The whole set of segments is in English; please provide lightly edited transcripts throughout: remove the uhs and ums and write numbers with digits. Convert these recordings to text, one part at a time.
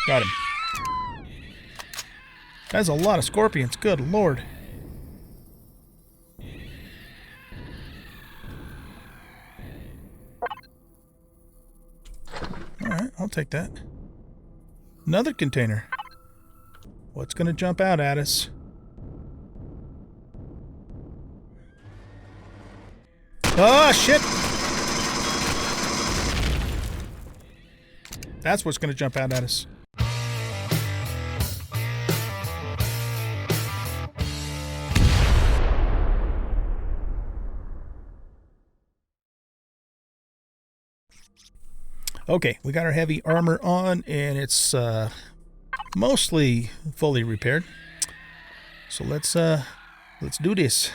Got him. That's a lot of scorpions. Good lord. Alright, I'll take that. Another container. What's going to jump out at us? Oh, shit! That's what's going to jump out at us. Okay, we got our heavy armor on, and it's mostly fully repaired. So let's do this.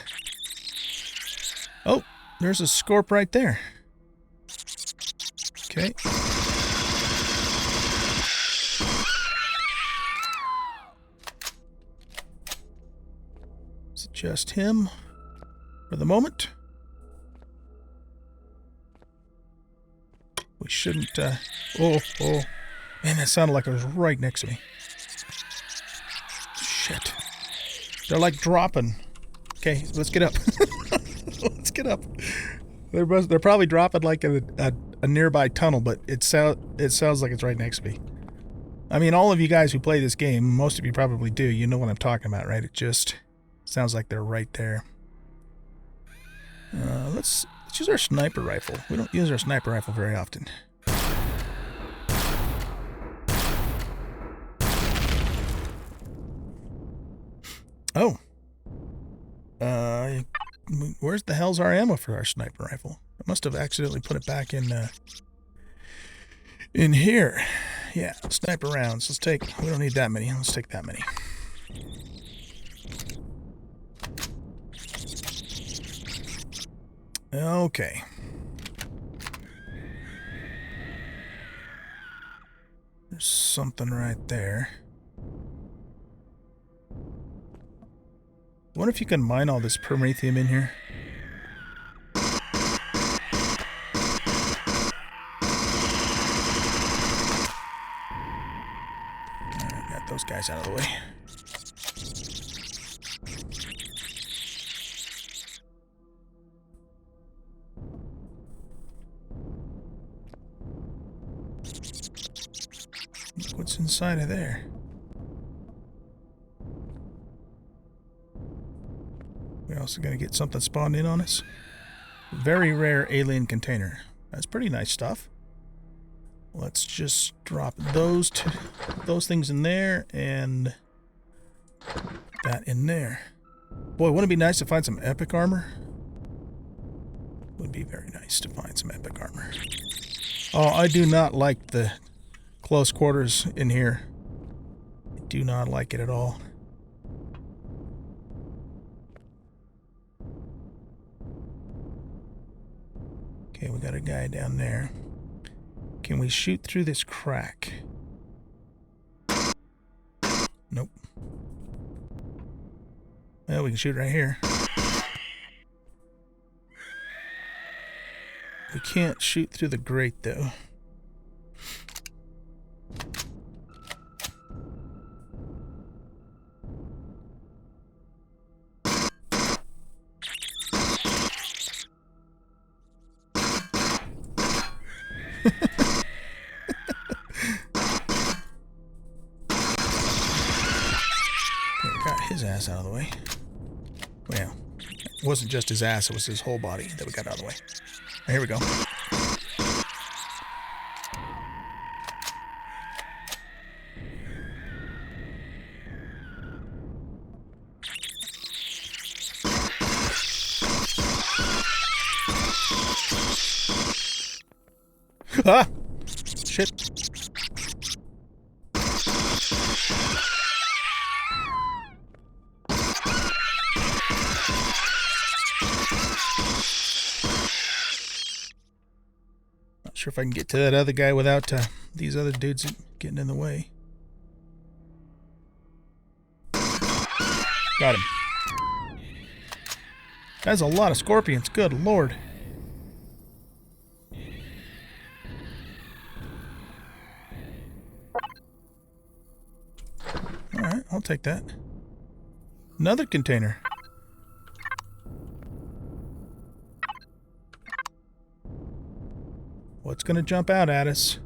Oh, there's a scorp right there. Okay. Is it just him for the moment? We shouldn't, oh. Man, that sounded like it was right next to me. Shit. They're like dropping. Okay, let's get up. Let's get up. They're probably dropping like a nearby tunnel, but it sounds like it's right next to me. I mean, all of you guys who play this game, most of you probably do. You know what I'm talking about, right? It just sounds like they're right there. Let's use our sniper rifle. We don't use our sniper rifle very often. Oh. Where's the hell's our ammo for our sniper rifle? I must have accidentally put it back in here. Yeah, sniper rounds. We don't need that many. Let's take that many. Okay. There's something right there. I wonder if you can mine all this permathium in here. Alright, got those guys out of the way. Look what's inside of there. We're also going to get something spawned in on us. Very rare alien container. That's pretty nice stuff. Let's just drop those things in there and that in there. Boy, wouldn't it be nice to find some epic armor? Would be very nice to find some epic armor. Oh, I do not like the close quarters in here. I do not like it at all. Okay, we got a guy down there. Can we shoot through this crack? Nope. Well, we can shoot right here. We can't shoot through the grate, though. His ass out of the way. Well, it wasn't just his ass, it was his whole body that we got out of the way. Here we go. Ah! Shit. Sure if I can get to that other guy without these other dudes getting in the way. Got him. That's a lot of scorpions. Good lord. I'll take that. Another container. What's going to jump out at us?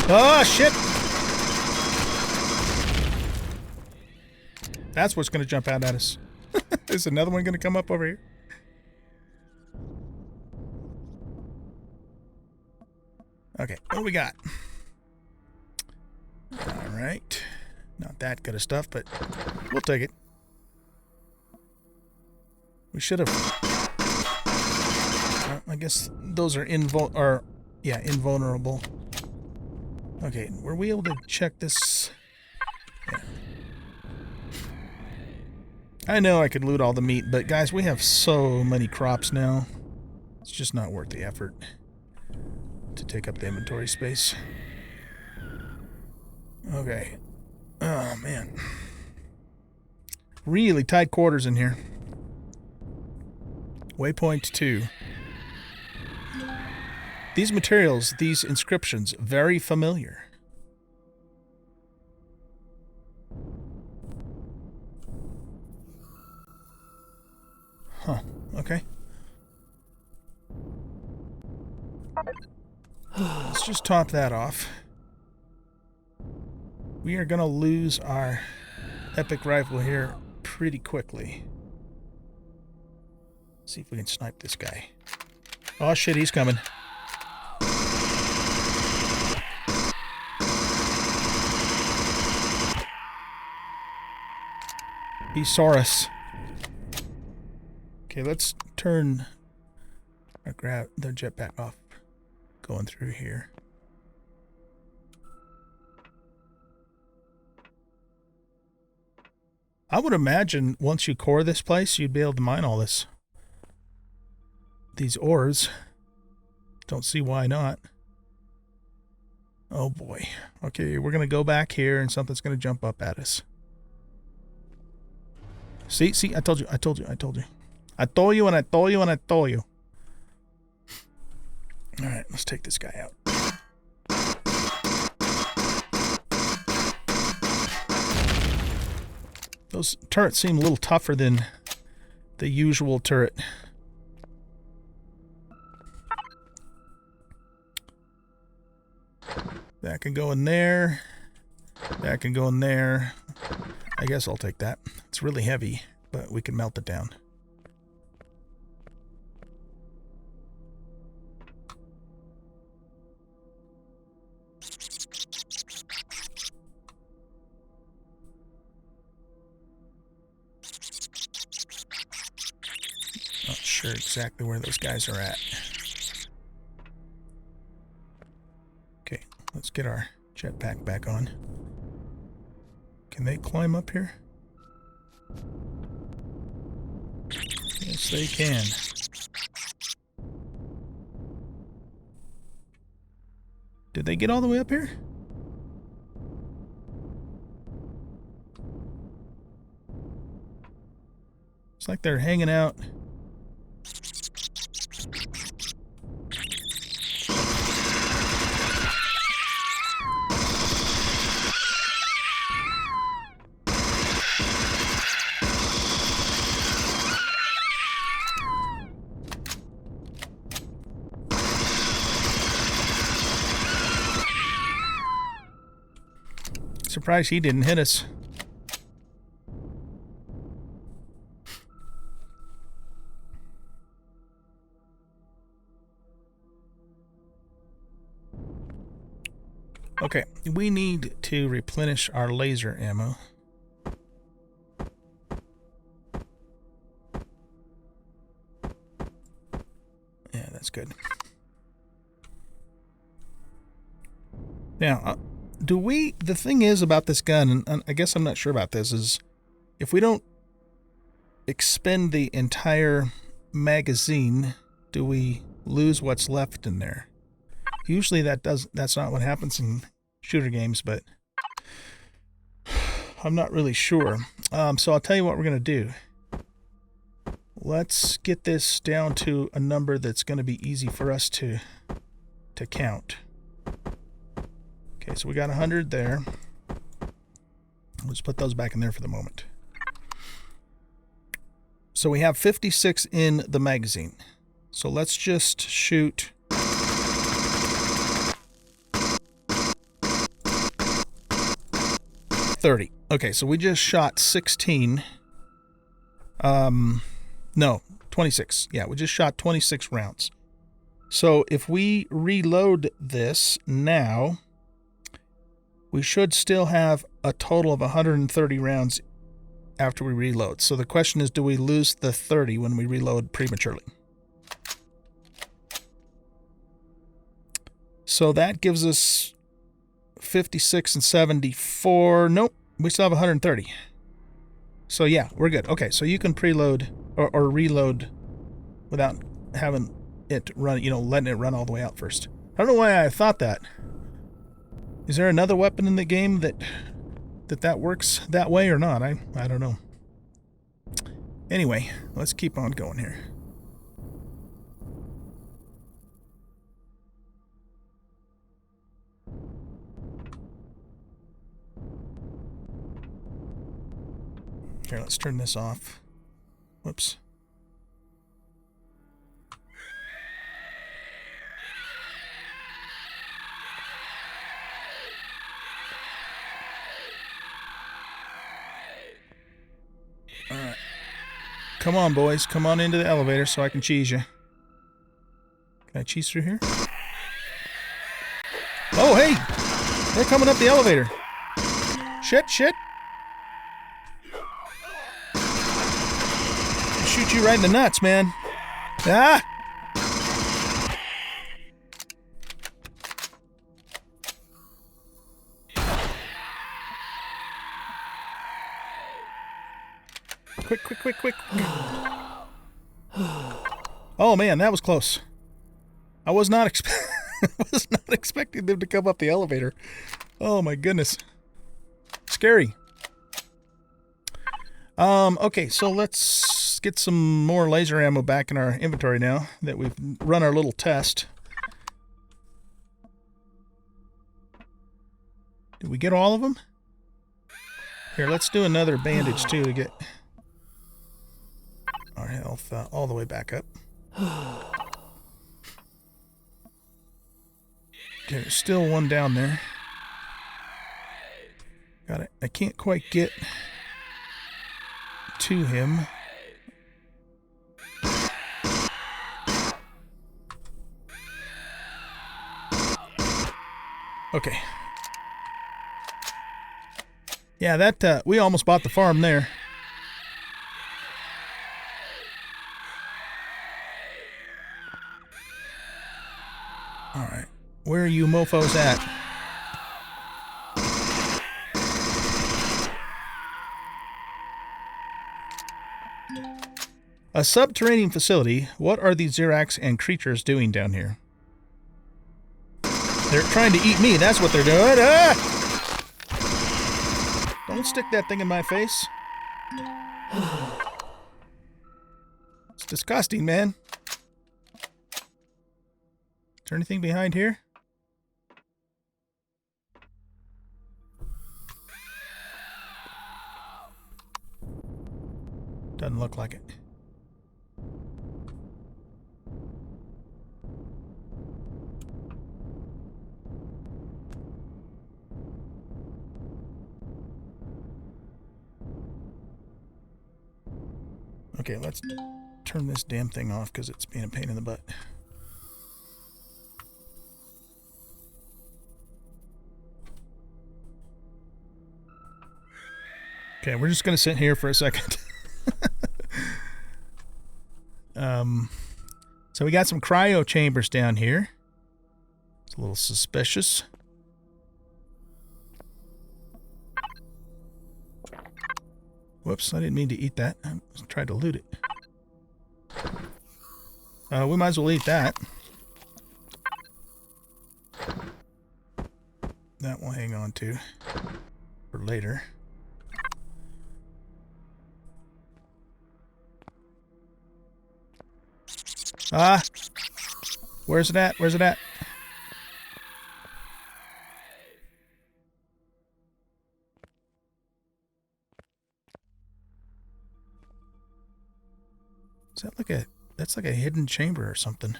Oh, shit! That's what's going to jump out at us. There's another one going to come up over here. Okay, what do we got? Alright. Not that good of stuff, but we'll take it. We should have... I guess those are invulnerable. Okay, were we able to check this? Yeah. I know I could loot all the meat, but guys, we have so many crops now. It's just not worth the effort to take up the inventory space. Okay. Oh, man. Really tight quarters in here. Waypoint 2. These materials, these inscriptions, very familiar. Huh. Okay. Let's just top that off. We are going to lose our epic rifle here pretty quickly. See if we can snipe this guy. Oh shit, he's coming. He saw us. Okay, let's turn or grab the jetpack off. Going through here. I would imagine once you core this place, you'd be able to mine all this. These ores. Don't see why not. Oh boy. Okay, we're going to go back here and something's going to jump up at us. See, I told you. I told you and I told you. Alright, let's take this guy out. Those turrets seem a little tougher than the usual turret. That can go in there. That can go in there. I guess I'll take that. It's really heavy, but we can melt it down. Not sure exactly where those guys are at. Okay, let's get our jetpack back on. Can they climb up here? Yes, they can. Did they get all the way up here? It's like they're hanging out. Surprised he didn't hit us. Okay, we need to replenish our laser ammo. Yeah, that's good. Now, the thing is about this gun, and I guess I'm not sure about this, is if we don't expend the entire magazine, do we lose what's left in there? Usually that's not what happens in shooter games, but I'm not really sure. So I'll tell you what we're going to do. Let's get this down to a number that's going to be easy for us to count. Okay, so we got 100 there. Let's put those back in there for the moment. So we have 56 in the magazine. So let's just shoot 30. Okay, so we just shot 16. No, 26. Yeah, we just shot 26 rounds. So if we reload this now, we should still have a total of 130 rounds after we reload. So the question is, do we lose the 30 when we reload prematurely? So that gives us 56 and 74. Nope, we still have 130. So yeah, we're good. Okay, so you can preload or reload without having it run, letting it run all the way out first. I don't know why I thought that. Is there another weapon in the game that works that way or not? I don't know. Anyway, let's keep on going here. Here, let's turn this off. Whoops. All right. Come on, boys. Come on into the elevator so I can cheese you. Can I cheese through here? Oh, hey! They're coming up the elevator. Shit. Shoot you right in the nuts, man. Ah! Quick. Oh, man, that was close. I was not expecting them to come up the elevator. Oh, my goodness. Scary. Okay, so let's get some more laser ammo back in our inventory now that we've run our little test. Did we get all of them? Here, let's do another bandage, too, to get our health all the way back up. Okay, there's still one down there. Got it. I can't quite get to him. Okay. Yeah, that we almost bought the farm there. All right. Where are you mofos at? A subterranean facility. What are these Xerax and creatures doing down here? They're trying to eat me. That's what they're doing. Ah! Don't stick that thing in my face. It's disgusting, man. Is there anything behind here? Doesn't look like it. Okay, let's turn this damn thing off because it's being a pain in the butt. Okay, we're just going to sit here for a second. So we got some cryo chambers down here. It's a little suspicious. Whoops, I didn't mean to eat that. I tried to loot it. We might as well eat that. That we'll hang on to for later. Ah! Where's it at? Where's it at? Is that like a... That's like a hidden chamber or something.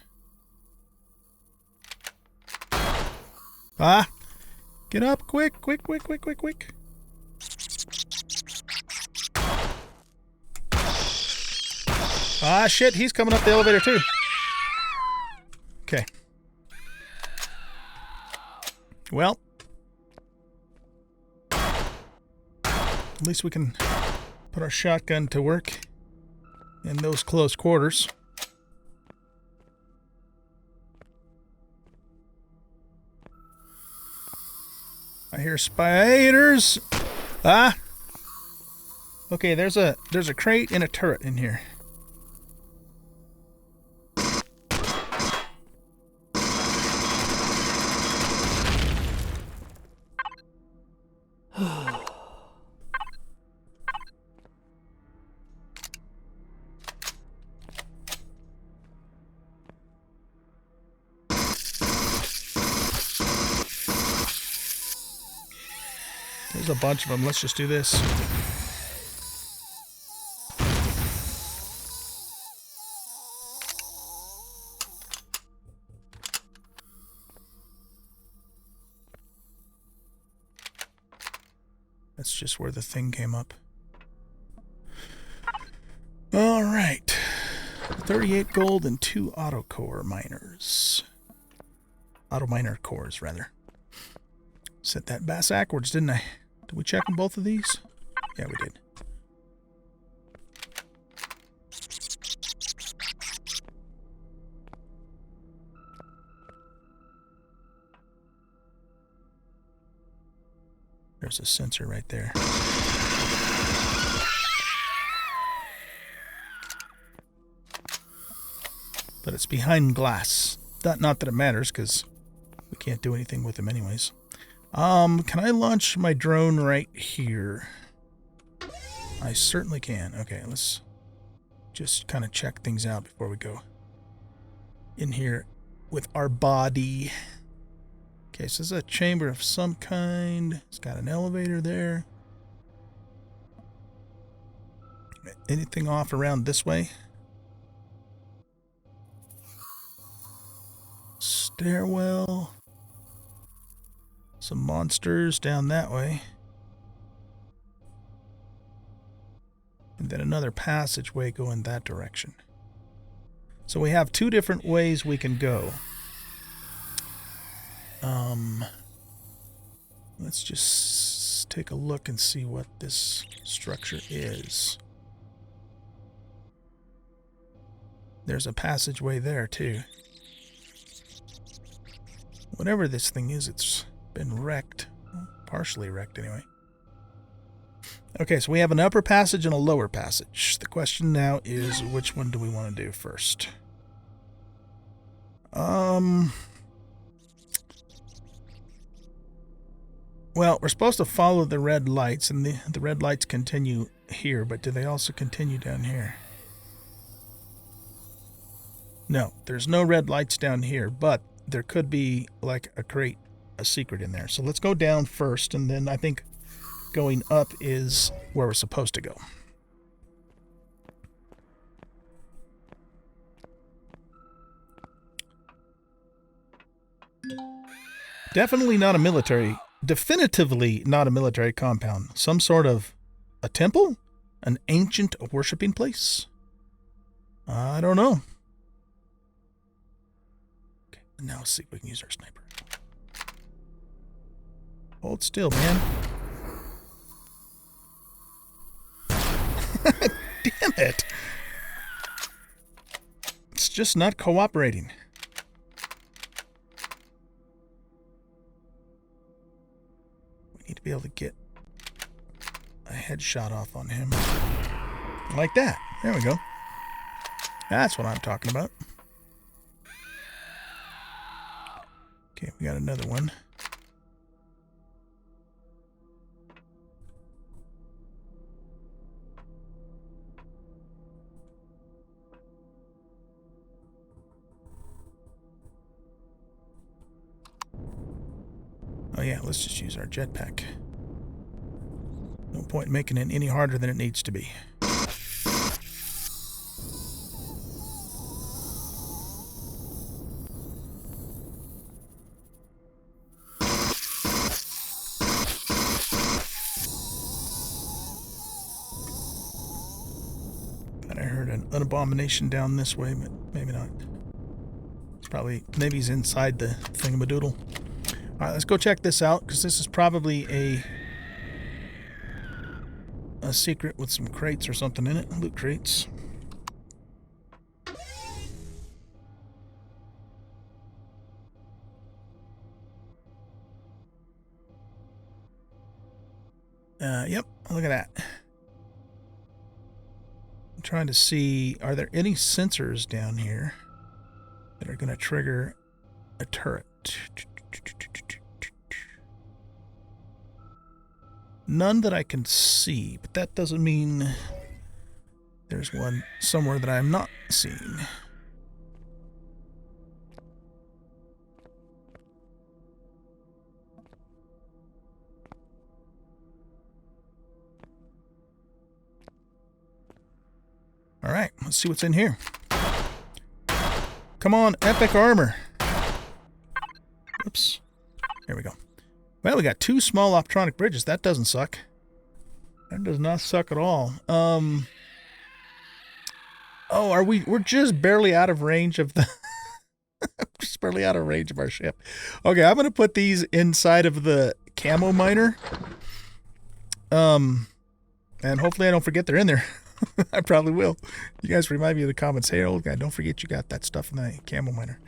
Ah! Get up! Quick! Quick, quick, quick, quick, quick! Ah, shit! He's coming up the elevator, too. Okay. Well. At least we can put our shotgun to work in those close quarters. I hear spiders. Ah. Okay, there's a crate and a turret in here. There's a bunch of them. Let's just do this. That's just where the thing came up. All right. 38 gold and 2 auto core miners. Auto miner cores, rather. Set that backwards, didn't I? Did we check on both of these? Yeah, we did. There's a sensor right there. But it's behind glass. Not that it matters, because we can't do anything with them anyways. Can I launch my drone right here? I certainly can. Okay, let's just kind of check things out before we go in here with our body. Okay, so this is a chamber of some kind. It's got an elevator there. Anything off around this way? Stairwell. Some monsters down that way. And then another passageway going that direction. So we have 2 different ways we can go. Let's just take a look and see what this structure is. There's a passageway there too. Whatever this thing is, it's been wrecked. Partially wrecked anyway. Okay, so we have an upper passage and a lower passage. The question now is, which one do we want to do first? Well, we're supposed to follow the red lights, and the red lights continue here, but do they also continue down here? No, there's no red lights down here, but there could be like a secret in there. So let's go down first, and then I think going up is where we're supposed to go. Definitively not a military compound. Some sort of a temple? An ancient worshipping place? I don't know. Okay, now let's see if we can use our sniper. Hold still, man. Damn it. It's just not cooperating. We need to be able to get a headshot off on him. Like that. There we go. That's what I'm talking about. Okay, we got another one. Oh yeah, let's just use our jetpack. No point in making it any harder than it needs to be. an abomination down this way, but maybe not. Probably, maybe he's inside the thingamadoodle. Alright, let's go check this out, because this is probably a secret with some crates or something in it. Loot crates. Yep, look at that. I'm trying to see, are there any sensors down here that are going to trigger a turret? None that I can see, but that doesn't mean there's one somewhere that I'm not seeing. All right, let's see what's in here. Come on, epic armor. Oops. Here we go. Well, we got 2 small optronic bridges. That doesn't suck. That does not suck at all. Oh, we're just barely out of range of the... just barely out of range of our ship. Okay, I'm going to put these inside of the camo miner. And hopefully I don't forget they're in there. I probably will. You guys remind me of the comments. Hey, old guy, don't forget you got that stuff in the camo miner.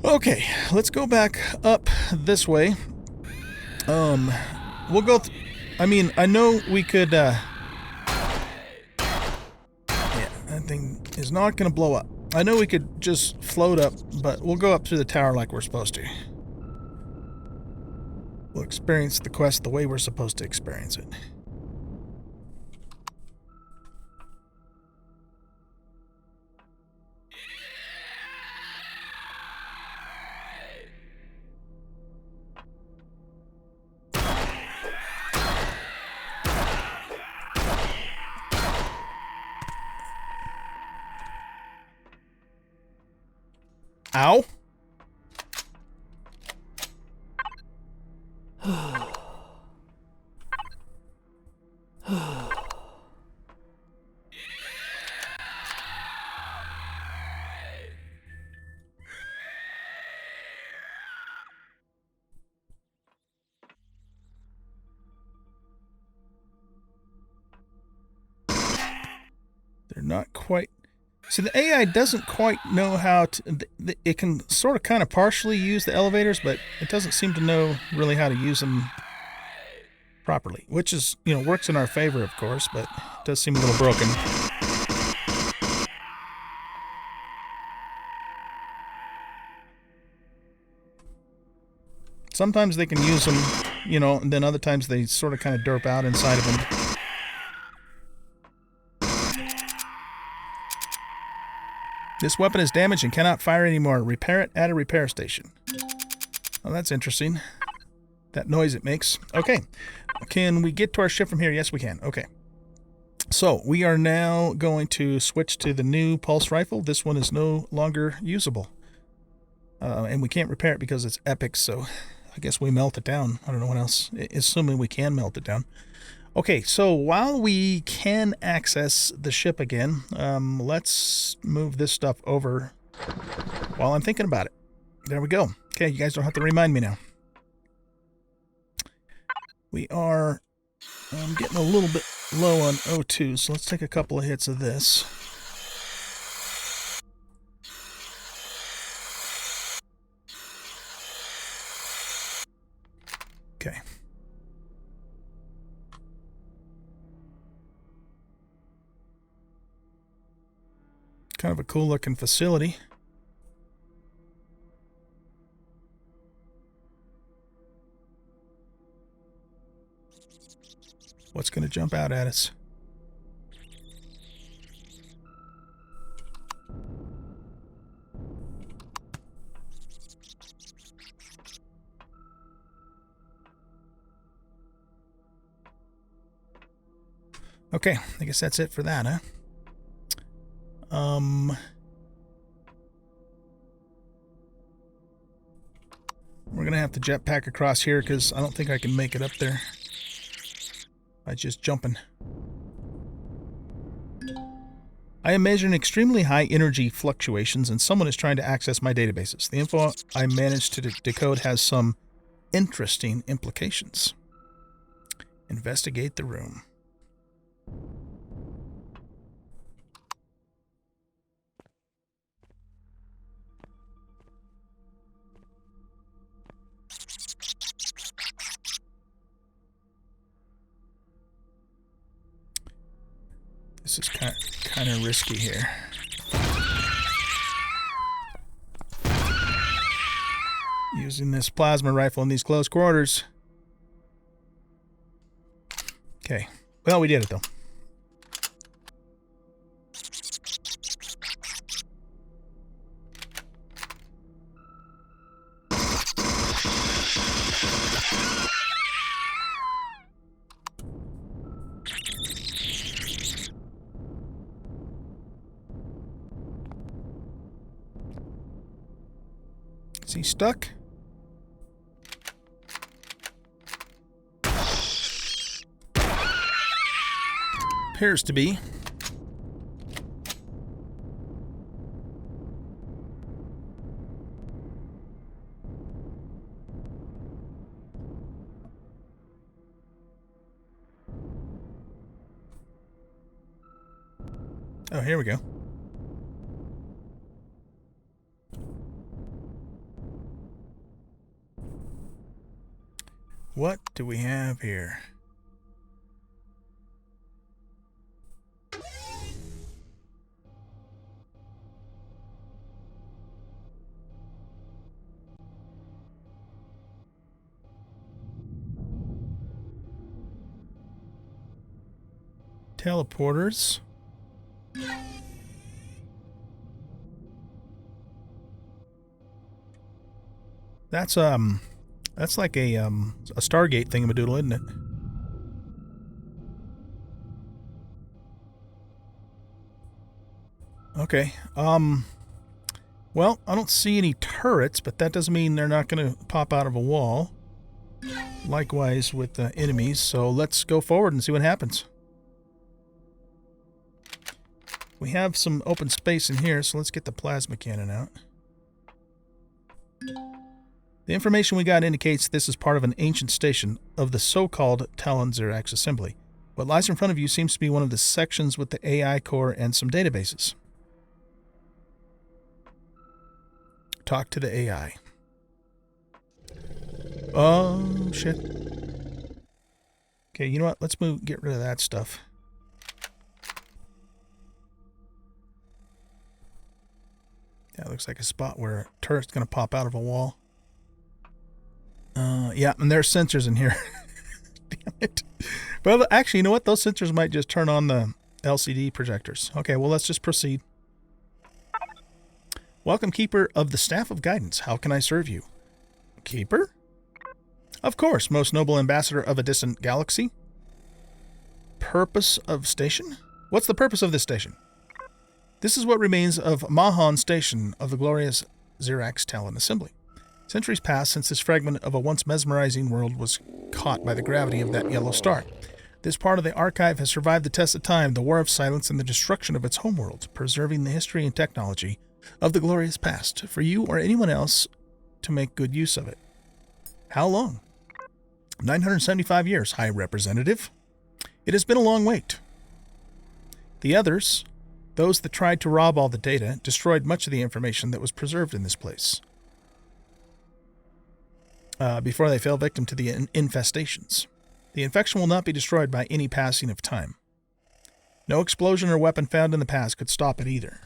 Okay, let's go back up this way. We'll go... I mean, I know we could... yeah, that thing is not going to blow up. I know we could just float up, but we'll go up through the tower like we're supposed to. We'll experience the quest the way we're supposed to experience it. Ow. They're not quite... So the AI doesn't quite know how to... It can sort of kind of partially use the elevators, but it doesn't seem to know really how to use them properly. Which is, you know, works in our favor, of course, but it does seem a little broken. Sometimes they can use them, you know, and then other times they sort of kind of derp out inside of them. This weapon is damaged and cannot fire anymore. Repair it at a repair station. Oh, that's interesting. That noise it makes. Okay. Can we get to our ship from here? Yes, we can. Okay. So, we are now going to switch to the new pulse rifle. This one is no longer usable. And we can't repair it because it's epic, so I guess we melt it down. I don't know what else. Assuming we can melt it down. Okay, so while we can access the ship again, let's move this stuff over while I'm thinking about it. There we go. Okay, you guys don't have to remind me now. We are getting a little bit low on O2, so let's take a couple of hits of this. Okay. Kind of a cool looking facility. What's going to jump out at us? Okay, I guess that's it for that, huh? We're going to have to jetpack across here because I don't think I can make it up there by just jumping. I am measuring extremely high energy fluctuations, and someone is trying to access my databases. The info I managed to decode has some interesting implications. Investigate the room. This is kind of risky here. Using this plasma rifle in these close quarters. Okay. Well, we did it, though. Is he stuck? Appears to be. Oh, here we go. What do we have here? Teleporters. That's like a Stargate thingamadoodle, isn't it? Okay. Well, I don't see any turrets, but that doesn't mean they're not going to pop out of a wall. Likewise with the enemies, so let's go forward and see what happens. We have some open space in here, so let's get the plasma cannon out. The information we got indicates this is part of an ancient station of the so-called Talon Xerax assembly. What lies in front of you seems to be one of the sections with the AI core and some databases. Talk to the AI. Oh, shit. Okay, you know what? Let's get rid of that stuff. That looks like a spot where a turret's going to pop out of a wall. Yeah, and there's sensors in here. Damn it. Well, actually, you know what? Those sensors might just turn on the LCD projectors. Okay, well, let's just proceed. Welcome, Keeper of the Staff of Guidance. How can I serve you? Keeper? Of course, most noble ambassador of a distant galaxy. Purpose of station? What's the purpose of this station? This is what remains of Mahan Station of the glorious Xerax Talon Assembly. Centuries passed since this fragment of a once mesmerizing world was caught by the gravity of that yellow star. This part of the archive has survived the test of time, the war of silence, and the destruction of its homeworld, preserving the history and technology of the glorious past for you or anyone else to make good use of it. How long? 975 years, High Representative. It has been a long wait. The others, those that tried to rob all the data, destroyed much of the information that was preserved in this place. Before they fell victim to the infestations. The infection will not be destroyed by any passing of time. No explosion or weapon found in the past could stop it either.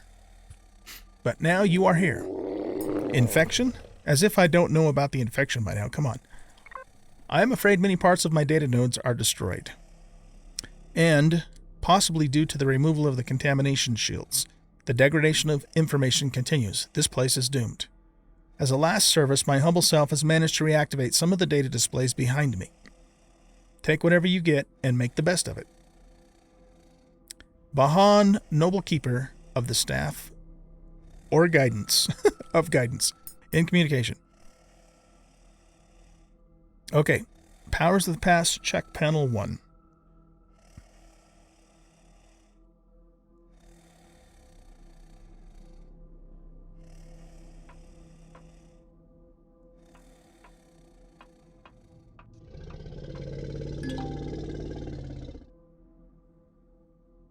But now you are here. Infection? As if I don't know about the infection by now. Come on. I am afraid many parts of my data nodes are destroyed. And possibly due to the removal of the contamination shields. The degradation of information continues. This place is doomed. As a last service, my humble self has managed to reactivate some of the data displays behind me. Take whatever you get and make the best of it. Bahan, noble keeper of the staff or guidance of guidance in communication. Okay. Powers of the past, check panel 1.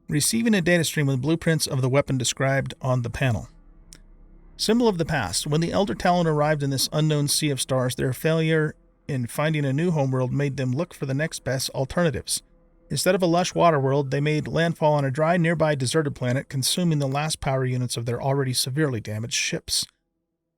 receiving a data stream with blueprints of the weapon described on the panel. Symbol of the past. When the Elder Talon arrived in this unknown sea of stars, their failure in finding a new homeworld made them look for the next best alternatives. Instead of a lush water world, they made landfall on a dry, nearby deserted planet, consuming the last power units of their already severely damaged ships.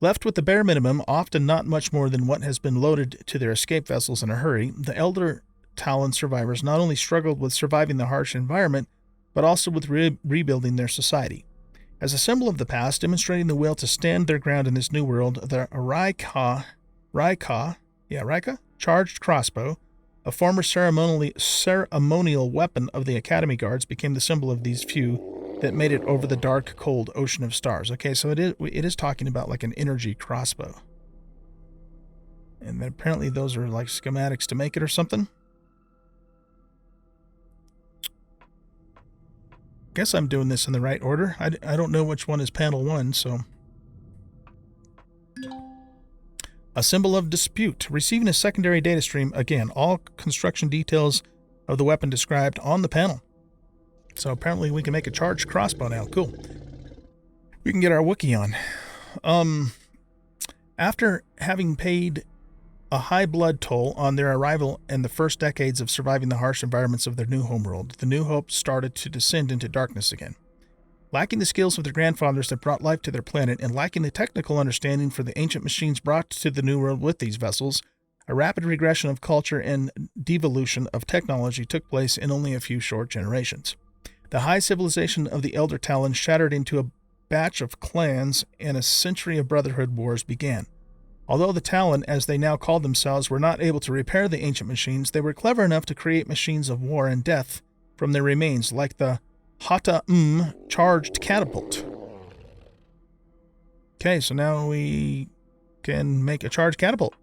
Left with the bare minimum, often not much more than what has been loaded to their escape vessels in a hurry, the Elder Talon survivors not only struggled with surviving the harsh environment, but also with rebuilding their society. As a symbol of the past, demonstrating the will to stand their ground in this new world, the Raika charged crossbow, a former ceremonial weapon of the Academy Guards, became the symbol of these few that made it over the dark, cold ocean of stars. Okay, so it is talking about like an energy crossbow. And apparently those are like schematics to make it or something. Guess I'm doing this in the right order. I don't know which one is panel 1, so... A symbol of dispute. Receiving a secondary data stream. Again, all construction details of the weapon described on the panel. So apparently we can make a charged crossbow now. Cool. We can get our Wookiee on. After having paid a high blood toll on their arrival and the first decades of surviving the harsh environments of their new homeworld, the New Hope started to descend into darkness again. Lacking the skills of their grandfathers that brought life to their planet, and lacking the technical understanding for the ancient machines brought to the New World with these vessels, a rapid regression of culture and devolution of technology took place in only a few short generations. The high civilization of the Elder Talon shattered into a batch of clans, and a century of brotherhood wars began. Although the Talon, as they now called themselves, were not able to repair the ancient machines, they were clever enough to create machines of war and death from their remains, like the Hata charged catapult. Okay, so now we can make a charged catapult.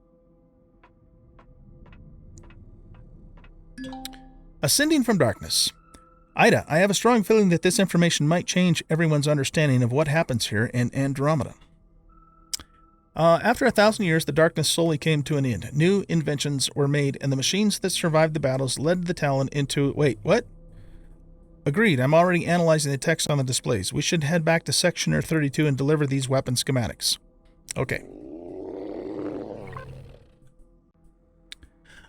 Ascending from darkness. Ida, I have a strong feeling that this information might change everyone's understanding of what happens here in Andromeda. After 1,000 years, the darkness slowly came to an end. New inventions were made, and the machines that survived the battles led the Talon into... Wait, what? Agreed. I'm already analyzing the text on the displays. We should head back to Sectioner 32 and deliver these weapon schematics. Okay.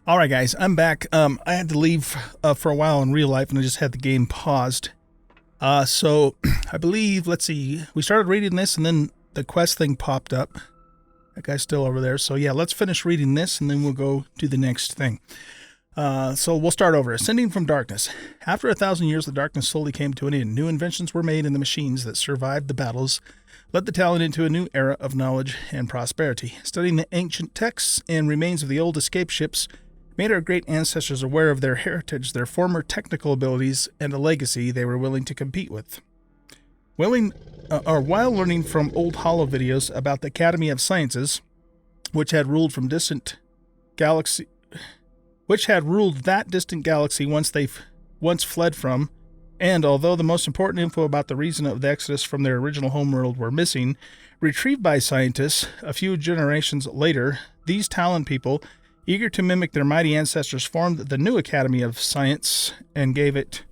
Alright, guys. I'm back. I had to leave for a while in real life, and I just had the game paused. So, I believe... Let's see. We started reading this, and then the quest thing popped up. That guy's still over there. So yeah, let's finish reading this and then we'll go do the next thing. So we'll start over. Ascending from darkness. After 1,000 years, the darkness slowly came to an end. New inventions were made, and the machines that survived the battles led the Talon into a new era of knowledge and prosperity. Studying the ancient texts and remains of the old escape ships made our great ancestors aware of their heritage, their former technical abilities, and a legacy they were willing to compete with. While learning from old holo videos about the Academy of Sciences, which had ruled that distant galaxy once fled from, and although the most important info about the reason of the exodus from their original homeworld were missing, retrieved by scientists a few generations later, these Talon people, eager to mimic their mighty ancestors, formed the new Academy of Sciences and gave it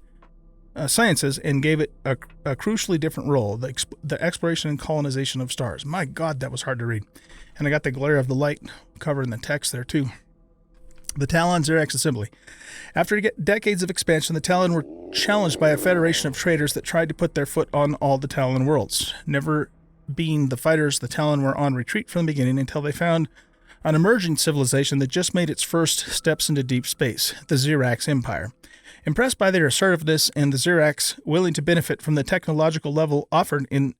a crucially different role, the exploration and colonization of stars. My God, that was hard to read. And I got the glare of the light covering the text there, too. The Talon Xerax Assembly. After decades of expansion, the Talon were challenged by a federation of traitors that tried to put their foot on all the Talon worlds. Never being the fighters, the Talon were on retreat from the beginning until they found an emerging civilization that just made its first steps into deep space, the Xerax Empire. Impressed by their assertiveness and the Xerax willing to benefit from the technological level offered in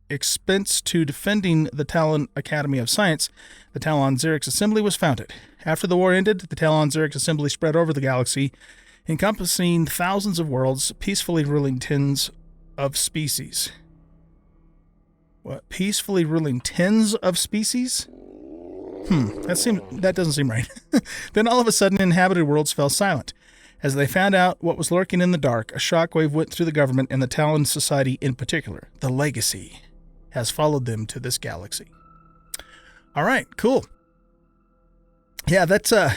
expense to defending the Talon Academy of Science, the Talon Xerax Assembly was founded. After the war ended, the Talon Xerax Assembly spread over the galaxy, encompassing thousands of worlds, peacefully ruling tens of species. What? Peacefully ruling tens of species? That doesn't seem right. Then all of a sudden, inhabited worlds fell silent. As they found out what was lurking in the dark, a shockwave went through the government and the Talon Society in particular. The legacy has followed them to this galaxy. All right, cool. Yeah, that's a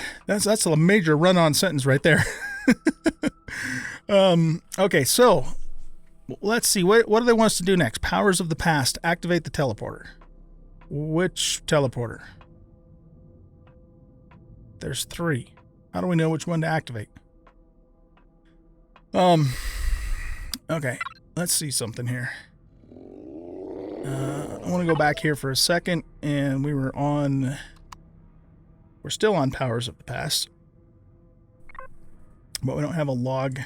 major run-on sentence right there. Okay, so let's see. What do they want us to do next? Powers of the past. Activate the teleporter. Which teleporter? There's 3. How do we know which one to activate? Okay. Let's see something here. I want to go back here for a second, and we're still on Powers of the Past, but we don't have a log.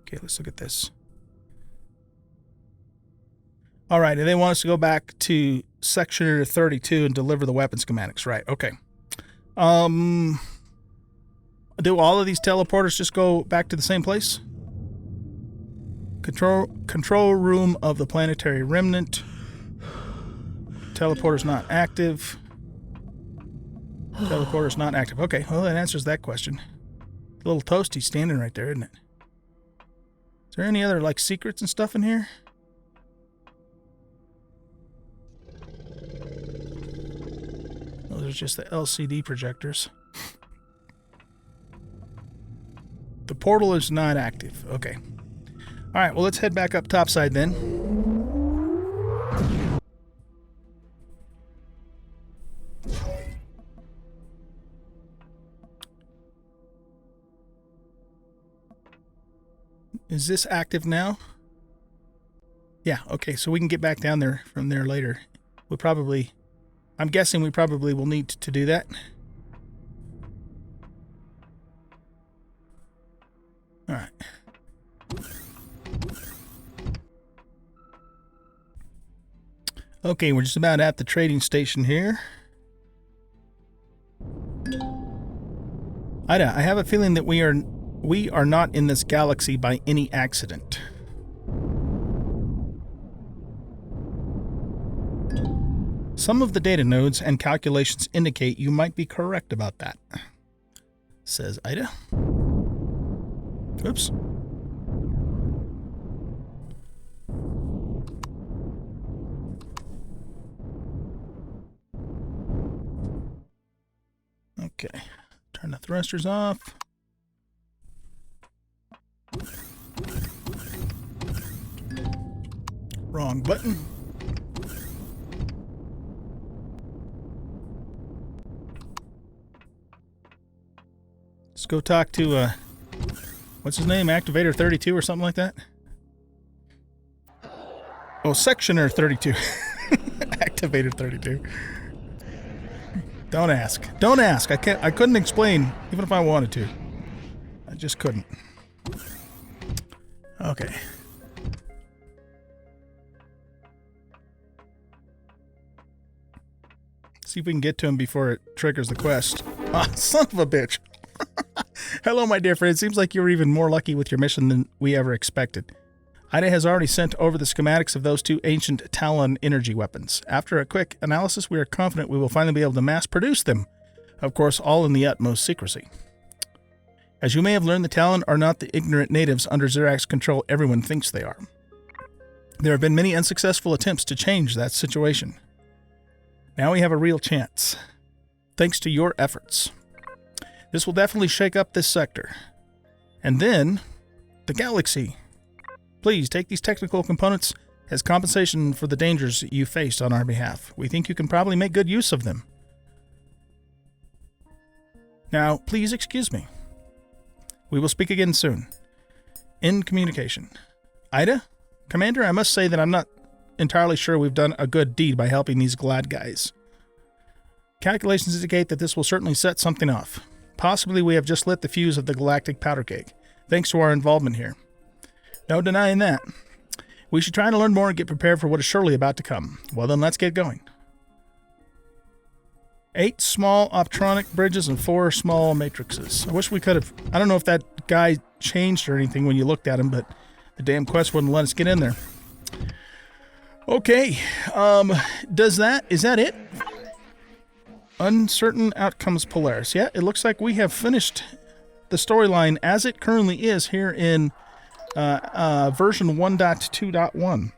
Okay, let's look at this. All right, and they want us to go back to Section 32 and deliver the weapon schematics. Right, okay. Do all of these teleporters just go back to the same place? Control room of the planetary remnant. Teleporter's not active. Teleporter's not active. Okay, well, that answers that question. A little toasty standing right there, isn't it? Is there any other, like, secrets and stuff in here? Those are just the LCD projectors. The portal is not active. Okay. All right, well, let's head back up topside then. Is this active now? Yeah, okay, so we can get back down there from there later. I'm guessing we probably will need to do that. All right. Okay, we're just about at the trading station here. Ida, I have a feeling that we are not in this galaxy by any accident. Some of the data nodes and calculations indicate you might be correct about that, says Ida. Oops. Okay, turn the thrusters off. Wrong button. Let's go talk to, what's his name? Activator 32 or something like that? Oh, Sectioner 32. Activator 32. Don't ask. Don't ask. I couldn't explain, even if I wanted to. I just couldn't. Okay. See if we can get to him before it triggers the quest. Ah, son of a bitch. Hello, my dear friend. It seems like you're even more lucky with your mission than we ever expected. Ida has already sent over the schematics of those 2 ancient Talon energy weapons. After a quick analysis, we are confident we will finally be able to mass produce them. Of course, all in the utmost secrecy. As you may have learned, the Talon are not the ignorant natives under Zirak's control everyone thinks they are. There have been many unsuccessful attempts to change that situation. Now we have a real chance. Thanks to your efforts. This will definitely shake up this sector. And then, the galaxy. Please take these technical components as compensation for the dangers you faced on our behalf. We think you can probably make good use of them. Now, please excuse me. We will speak again soon. In communication. Ida? Commander, I must say that I'm not entirely sure we've done a good deed by helping these glad guys. Calculations indicate that this will certainly set something off. Possibly we have just lit the fuse of the galactic powder keg, thanks to our involvement here. No denying that. We should try to learn more and get prepared for what is surely about to come. Well then, let's get going. 8 small optronic bridges and 4 small matrices. I wish we could have... I don't know if that guy changed or anything when you looked at him, but the damn quest wouldn't let us get in there. Okay. Is that it? Uncertain Outcomes Polaris. Yeah, it looks like we have finished the storyline as it currently is here in version 1.2.1.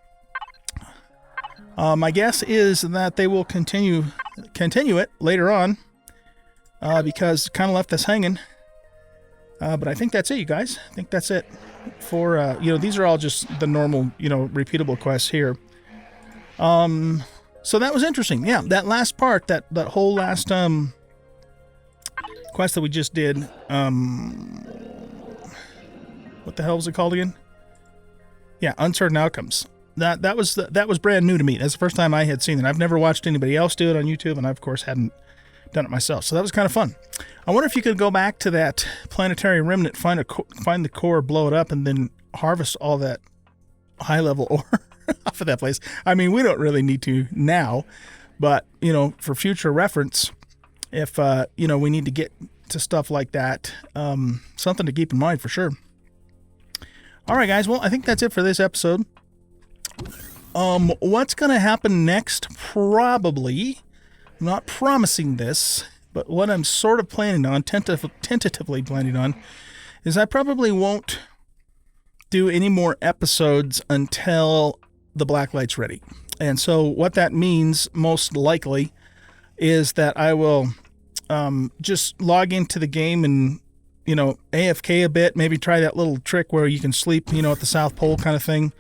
My guess is that they will continue it later on because it kind of left us hanging. But I think that's it, you guys. I think that's it. for these are all just the normal, repeatable quests here. So that was interesting. Yeah, that last part, that whole last quest that we just did, what the hell was it called again? Yeah, Uncertain Outcomes. That was brand new to me. That's the first time I had seen it. I've never watched anybody else do it on YouTube, and I of course hadn't done it myself. So that was kind of fun. I wonder if you could go back to that planetary remnant, find the core, blow it up, and then harvest all that high-level ore off of that place. I mean, we don't really need to now, but for future reference, if we need to get to stuff like that, something to keep in mind for sure. All right, guys. Well, I think that's it for this episode. What's going to happen next? Probably, I'm not promising this, but what I'm sort of planning on, tentatively planning on, is I probably won't do any more episodes until the Blacklight's ready. And so what that means, most likely, is that I will just log into the game and AFK a bit, maybe try that little trick where you can sleep, at the South Pole kind of thing.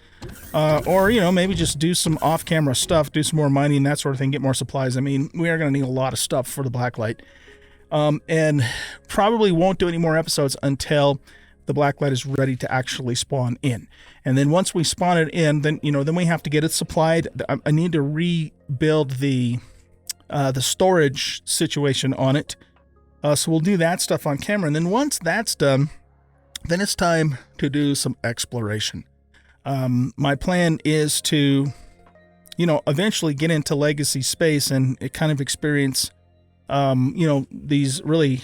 Or maybe just do some off-camera stuff, do some more mining, that sort of thing, get more supplies. I mean, we are going to need a lot of stuff for the Blacklight. And probably won't do any more episodes until the Blacklight is ready to actually spawn in. And then once we spawn it in, then we have to get it supplied. I need to rebuild the storage situation on it. So we'll do that stuff on camera. And then once that's done, then it's time to do some exploration. My plan is to, eventually get into legacy space and kind of experience, these really,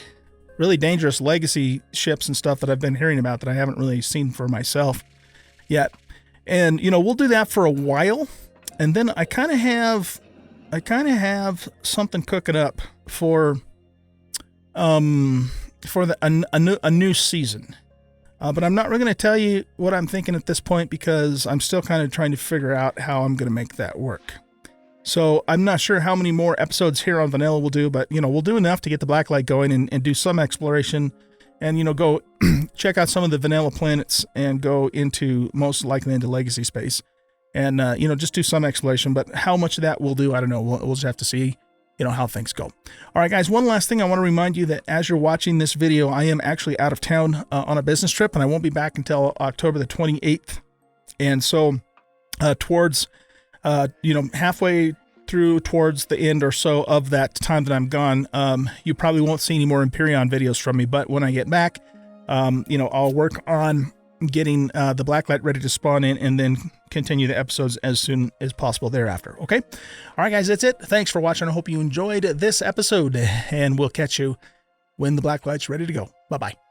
really dangerous legacy ships and stuff that I've been hearing about that I haven't really seen for myself yet. And, we'll do that for a while. And then I kind of have something cooking up for a new season. But I'm not really going to tell you what I'm thinking at this point because I'm still kind of trying to figure out how I'm going to make that work. So I'm not sure how many more episodes here on Vanilla we'll do, but, we'll do enough to get the Blacklight going and do some exploration and, go check out some of the Vanilla planets and go into, most likely into Legacy space and, just do some exploration. But how much of that we'll do, I don't know. We'll just have to see. How things go. All right, guys, one last thing. I want to remind you that as you're watching this video, I am actually out of town on a business trip, and I won't be back until October the 28th. And so towards, halfway through towards the end or so of that time that I'm gone, you probably won't see any more Empyrion videos from me. But when I get back, I'll work on getting the Blacklight ready to spawn in and then continue the episodes as soon as possible thereafter. Okay. All right, guys, that's it. Thanks for watching. I hope you enjoyed this episode, and we'll catch you when the Blacklight's ready to go. Bye-bye.